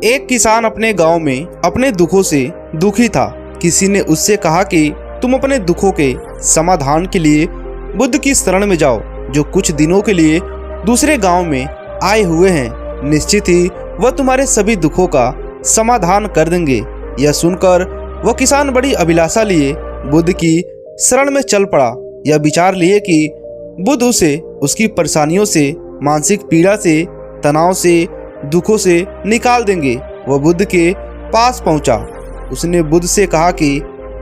एक किसान अपने गांव में अपने दुखों से दुखी था। किसी ने उससे कहा कि तुम अपने दुखों के समाधान के लिए बुद्ध की शरण में जाओ, जो कुछ दिनों के लिए दूसरे गांव में आए हुए हैं। निश्चित ही वह तुम्हारे सभी दुखों का समाधान कर देंगे। यह सुनकर वह किसान बड़ी अभिलाषा लिए बुद्ध की शरण में चल पड़ा। यह विचार लिए कि बुद्ध उसे उसकी परेशानियों से, मानसिक पीड़ा से, तनाव से, दुखों से निकाल देंगे। वह बुद्ध के पास पहुंचा। उसने बुद्ध से कहा कि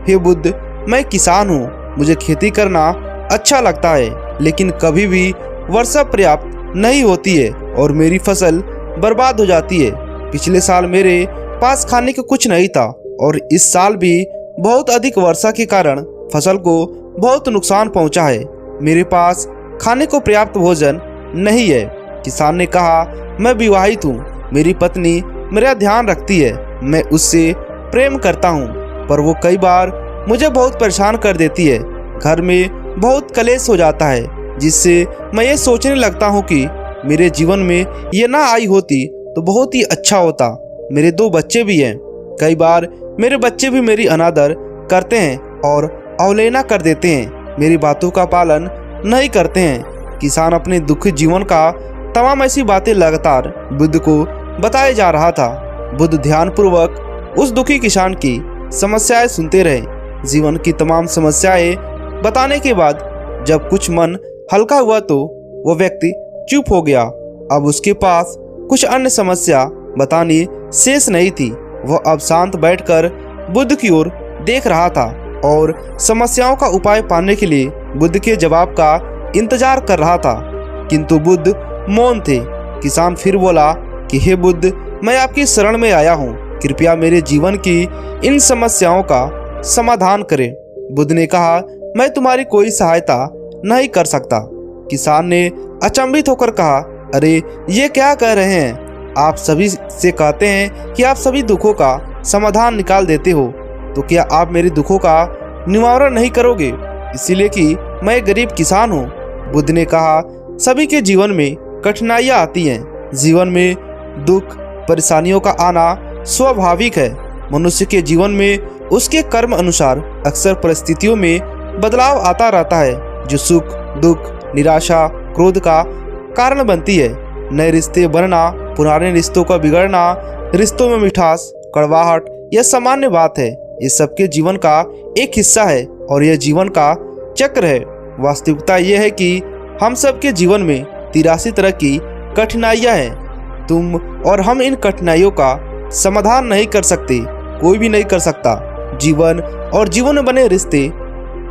हे बुद्ध, मैं किसान हूँ, मुझे खेती करना अच्छा लगता है, लेकिन कभी भी वर्षा पर्याप्त नहीं होती है और मेरी फसल बर्बाद हो जाती है। पिछले साल मेरे पास खाने को कुछ नहीं था और इस साल भी बहुत अधिक वर्षा के कारण फसल को बहुत नुकसान पहुंचा है। मेरे पास खाने को पर्याप्त भोजन नहीं है। किसान ने कहा, मैं विवाहित हूँ, मेरी पत्नी मेरा ध्यान रखती है, मैं उससे प्रेम करता हूँ, पर वो कई बार मुझे बहुत परेशान कर देती है। घर में बहुत कलेश हो जाता है, जिससे मैं ये सोचने लगता हूँ कि मेरे जीवन में ये ना आई होती तो बहुत ही अच्छा होता। मेरे 2 बच्चे भी हैं। कई बार मेरे बच्चे भी मेरी अनादर करते हैं और अवहेलना कर देते हैं, मेरी बातों का पालन नहीं करते हैं। किसान अपने दुखी जीवन का तमाम ऐसी बातें लगातार बुद्ध को बताए जा रहा था। बुद्ध ध्यानपूर्वक उस दुखी किसान की समस्याएं सुनते रहे। जीवन की तमाम समस्याएं बताने के बाद जब कुछ मन हल्का हुआ तो वह व्यक्ति चुप हो गया। अब उसके पास कुछ अन्य समस्या बतानी शेष नहीं थी। वह अब शांत बैठकर बुद्ध की ओर देख रहा था और समस्याओं का उपाय पाने के लिए बुद्ध के जवाब का इंतजार कर रहा था, किंतु बुद्ध मौन थे। किसान फिर बोला कि हे बुद्ध, मैं आपकी शरण में आया हूँ, कृपया मेरे जीवन की इन समस्याओं का समाधान करें। बुद्ध ने कहा, मैं तुम्हारी कोई सहायता नहीं कर सकता। किसान ने अचंभित होकर कहा, अरे ये क्या कह रहे हैं? आप सभी से कहते हैं कि आप सभी दुखों का समाधान निकाल देते हो, तो क्या आप मेरे दुखों का निवारण नहीं करोगे? इसीलिए कि मैं एक गरीब किसान हूँ। बुद्ध ने कहा, सभी के जीवन में कठिनाइयाँ आती हैं। जीवन में दुख परेशानियों का आना स्वाभाविक है। मनुष्य के जीवन में उसके कर्म अनुसार अक्सर परिस्थितियों में बदलाव आता रहता है, जो सुख, दुख, निराशा, क्रोध का कारण बनती है। नए रिश्ते बनना, पुराने रिश्तों का बिगड़ना, रिश्तों में मिठास, कड़वाहट, यह सामान्य बात है। ये सबके जीवन का एक हिस्सा है और यह जीवन का चक्र है। वास्तविकता यह है कि हम सबके जीवन में 83 तरह की कठिनाइयाँ हैं। तुम और हम इन कठिनाइयों का समाधान नहीं कर सकते, कोई भी नहीं कर सकता। जीवन और जीवन में बने रिश्ते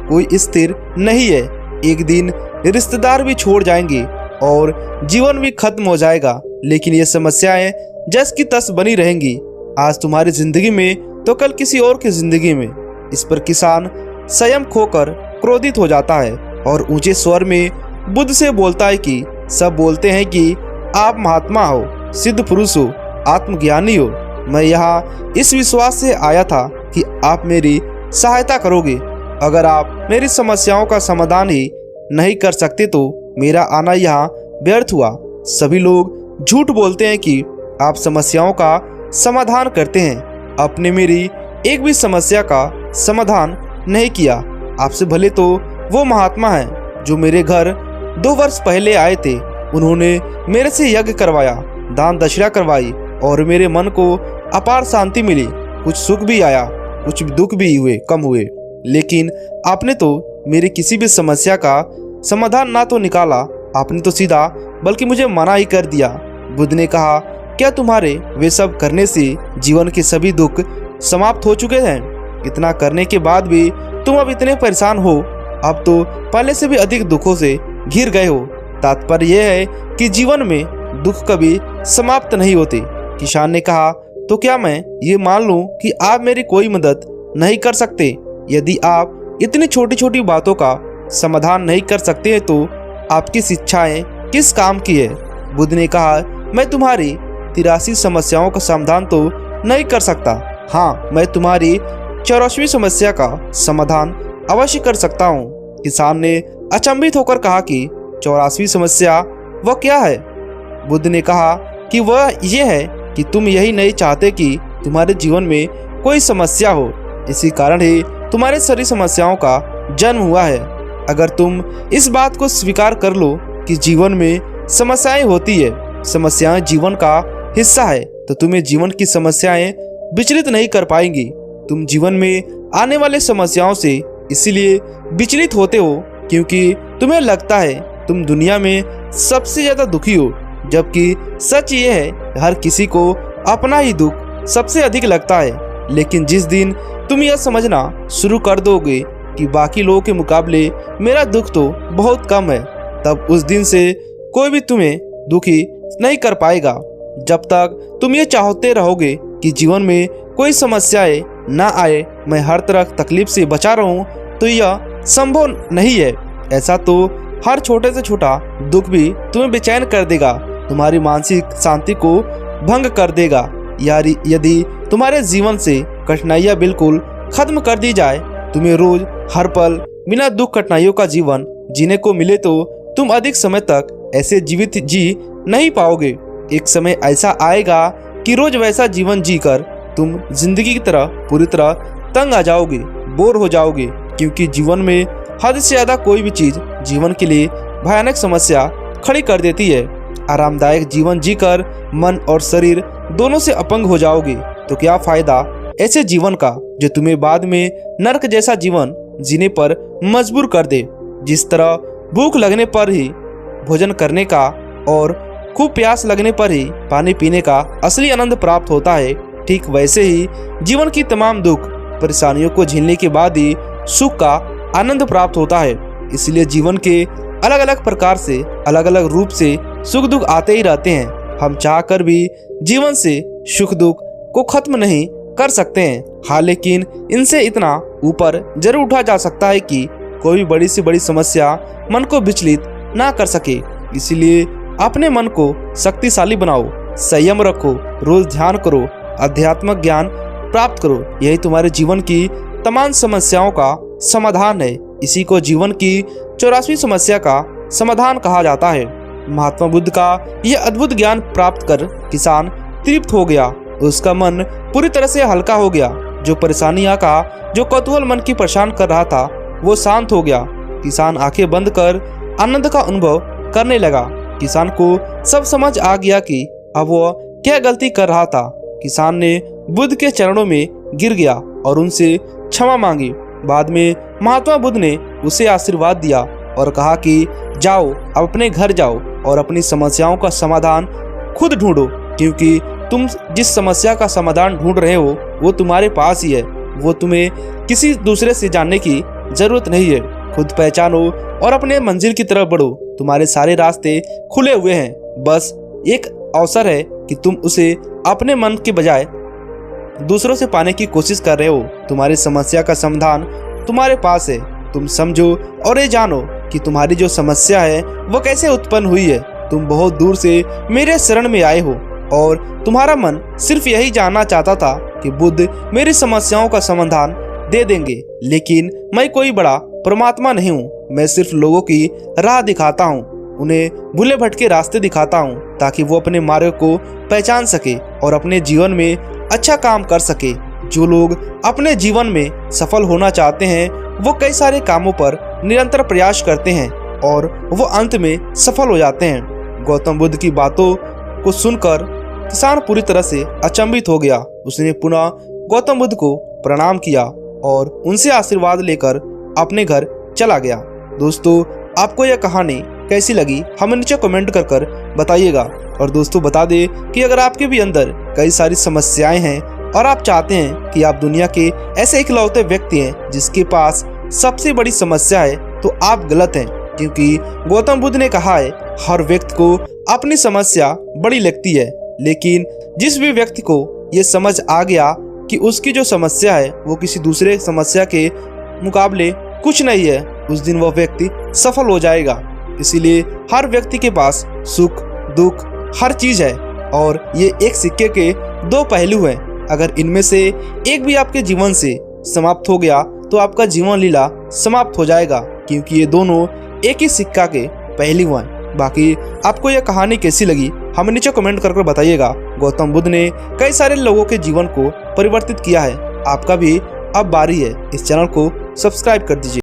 कोई स्थिर नहीं है। एक दिन रिश्तेदार भी छोड़ जाएंगे और जीवन भी खत्म हो जाएगा, लेकिन ये समस्याएं जस की तस बनी रहेंगी। आज तुम्हारी जिंदगी में तो कल किसी और की जिंदगी में। इस पर किसान संयम खोकर क्रोधित हो जाता है और ऊंचे स्वर में बुद्ध से बोलता है कि सब बोलते हैं कि आप महात्मा हो, सिद्ध पुरुष हो, आत्मज्ञानी हो। मैं यहाँ इस विश्वास से आया था कि आप मेरी सहायता करोगे। अगर आप मेरी समस्याओं का समाधान ही नहीं कर सकते तो मेरा आना यहाँ व्यर्थ हुआ। सभी लोग झूठ बोलते हैं कि आप समस्याओं का समाधान करते हैं। आपने मेरी एक भी समस्या का समाधान नहीं किया। आपसे भले तो वो महात्मा हैं जो मेरे घर 2 वर्ष पहले आए थे। उन्होंने मेरे से यज्ञ करवाया, दान दक्षिणा करवाई और मेरे मन को अपार शांति मिली। कुछ सुख भी आया, कुछ दुख भी हुए, कम हुए, लेकिन आपने तो मेरी किसी भी समस्या का समाधान ना तो निकाला, आपने तो सीधा बल्कि मुझे मना ही कर दिया। बुद्ध ने कहा, क्या तुम्हारे वे सब करने से जीवन के सभी दुख समाप्त हो चुके हैं? इतना करने के बाद भी तुम अब इतने परेशान हो? अब तो पहले से भी अधिक दुखों से घिर गए हो। तात्पर्य यह है कि जीवन में दुख कभी समाप्त नहीं होते। किसान ने कहा, तो क्या मैं ये मान लूं कि आप मेरी कोई मदद नहीं कर सकते? यदि आप इतनी छोटी छोटी बातों का समाधान नहीं कर सकते हैं तो आपकी शिक्षाएं किस काम की है? बुद्ध ने कहा, मैं तुम्हारी 83 समस्याओं का समाधान तो नहीं कर सकता। हाँ, मैं तुम्हारी 84वीं समस्या का समाधान अवश्य कर सकता हूँ। किसान ने अचंभित होकर कहा कि 84वीं समस्या वह क्या है? बुद्ध ने कहा कि वह ये है कि तुम यही नहीं चाहते कि तुम्हारे जीवन में कोई समस्या हो। इसी कारण ही तुम्हारे सारी समस्याओं का जन्म हुआ है। अगर तुम इस बात को स्वीकार कर लो कि जीवन में समस्याएं होती है, समस्याएं जीवन का हिस्सा है, तो तुम्हें जीवन की समस्याएं विचलित नहीं कर पाएंगी। तुम जीवन में आने वाले समस्याओं से इसीलिए विचलित होते हो क्योंकि तुम्हें लगता है तुम दुनिया में सबसे ज्यादा दुखी हो, जबकि सच ये है हर किसी को अपना ही दुख सबसे अधिक लगता है। लेकिन जिस दिन तुम यह समझना शुरू कर दोगे कि बाकी लोगों के मुकाबले मेरा दुख तो बहुत कम है, तब उस दिन से कोई भी तुम्हें दुखी नहीं कर पाएगा। जब तक तुम ये चाहते रहोगे कि जीवन में कोई समस्याएं ना आए, मैं हर तरह तकलीफ से बचा रहूं, तो यह संभव नहीं है। ऐसा तो हर छोटे से छोटा दुख भी तुम्हें बेचैन कर देगा, तुम्हारी मानसिक शांति को भंग कर देगा। यार यदि तुम्हारे जीवन से कठिनाइयां बिल्कुल खत्म कर दी जाए, तुम्हें रोज हर पल बिना दुख कठिनाइयों का जीवन जीने को मिले, तो तुम अधिक समय तक ऐसे जीवित जी नहीं पाओगे। एक समय ऐसा आएगा कि रोज वैसा जीवन जीकर तुम जिंदगी की तरह पूरी तरह तंग आ जाओगे, बोर हो जाओगे, क्योंकि जीवन में हद से ज्यादा कोई भी चीज जीवन के लिए भयानक समस्या खड़ी कर देती है। आरामदायक जीवन जीकर मन और शरीर दोनों से अपंग हो जाओगे, तो क्या फायदा ऐसे जीवन का जो तुम्हें बाद में नरक जैसा जीवन जीने पर मजबूर कर दे। जिस तरह भूख लगने पर ही भोजन करने का और खूब प्यास लगने पर ही पानी पीने का असली आनंद प्राप्त होता है, ठीक वैसे ही जीवन की तमाम दुख परेशानियों को झेलने के बाद ही सुख का आनंद प्राप्त होता है। इसलिए जीवन के अलग अलग प्रकार से अलग अलग रूप से सुख दुख आते ही रहते हैं। हम चाहकर भी जीवन से सुख दुख को खत्म नहीं कर सकते हैं। हाँ, लेकिन इनसे इतना ऊपर जरूर उठा जा सकता है कि कोई भी बड़ी से बड़ी समस्या मन को विचलित ना कर सके। इसीलिए अपने मन को शक्तिशाली बनाओ, संयम रखो, रोज ध्यान करो, आध्यात्मिक ज्ञान प्राप्त करो। यही तुम्हारे जीवन की तमाम समस्याओं का समाधान है। इसी को जीवन की 84वीं समस्या का समाधान कहा जाता है। महात्मा बुद्ध का यह अद्भुत ज्ञान प्राप्त कर किसान तृप्त हो गया, उसका मन पूरी तरह से हल्का हो गया। जो परेशानियां का जो कौतूहल मन की परेशान कर रहा था वो शांत हो गया। किसान आंखें बंद कर आनंद का अनुभव करने लगा। किसान को सब समझ आ गया कि अब वह क्या गलती कर रहा था। किसान ने बुद्ध के चरणों में गिर गया और उनसे क्षमा मांगी। बाद में महात्मा बुद्ध ने उसे आशीर्वाद दिया और कहा कि जाओ, अब अपने घर जाओ और अपनी समस्याओं का समाधान खुद ढूंढो, क्योंकि तुम जिस समस्या का समाधान ढूंढ रहे हो वो तुम्हारे पास ही है। वो तुम्हें किसी दूसरे से जानने की जरूरत नहीं है। खुद पहचानो और अपने मंजिल की तरफ बढ़ो। तुम्हारे सारे रास्ते खुले हुए हैं, बस एक अवसर है कि तुम उसे अपने मन के बजाय दूसरों से पाने की कोशिश कर रहे हो। तुम्हारी समस्या का समाधान तुम्हारे पास है। तुम समझो और ये जानो कि तुम्हारी जो समस्या है वो कैसे उत्पन्न हुई है। तुम बहुत दूर से मेरे शरण में आए हो और तुम्हारा मन सिर्फ यही जानना चाहता था कि बुद्ध मेरी समस्याओं का समाधान दे देंगे। लेकिन मैं कोई बड़ा परमात्मा नहीं हूँ, मैं सिर्फ लोगों की राह दिखाता हूँ, उन्हें भूले भटके रास्ते दिखाता हूँ ताकि वो अपने मार्ग को पहचान सके और अपने जीवन में अच्छा काम कर सके। जो लोग अपने जीवन में सफल होना चाहते हैं वो कई सारे कामों पर निरंतर प्रयास करते हैं और वो अंत में सफल हो जाते हैं। गौतम बुद्ध की बातों को सुनकर किसान पूरी तरह से अचंभित हो गया। उसने पुनः गौतम बुद्ध को प्रणाम किया और उनसे आशीर्वाद लेकर अपने घर चला गया। दोस्तों, आपको यह कहानी कैसी लगी हमें नीचे कमेंट कर बताइएगा। और दोस्तों बता दें कि अगर आपके भी अंदर कई सारी समस्याएं हैं और आप चाहते हैं कि आप दुनिया के ऐसे इकलौते व्यक्ति हैं जिसके पास सबसे बड़ी समस्या है, तो आप गलत हैं, क्योंकि गौतम बुद्ध ने कहा है हर व्यक्ति को अपनी समस्या बड़ी लगती है, लेकिन जिस भी व्यक्ति को ये समझ आ गया कि उसकी जो समस्या है वो किसी दूसरे समस्या के मुकाबले कुछ नहीं है, उस दिन वह व्यक्ति सफल हो जाएगा। इसीलिए हर व्यक्ति के पास सुख दुख हर चीज है और ये एक सिक्के के दो पहलू हैं। अगर इनमें से एक भी आपके जीवन से समाप्त हो गया तो आपका जीवन लीला समाप्त हो जाएगा, क्योंकि ये दोनों एक ही सिक्का के पहलू हैं। बाकी आपको यह कहानी कैसी लगी हमें नीचे कमेंट कर बताइएगा। गौतम बुद्ध ने कई सारे लोगों के जीवन को परिवर्तित किया है, आपका भी अब बारी है। इस चैनल को सब्सक्राइब कर दीजिए।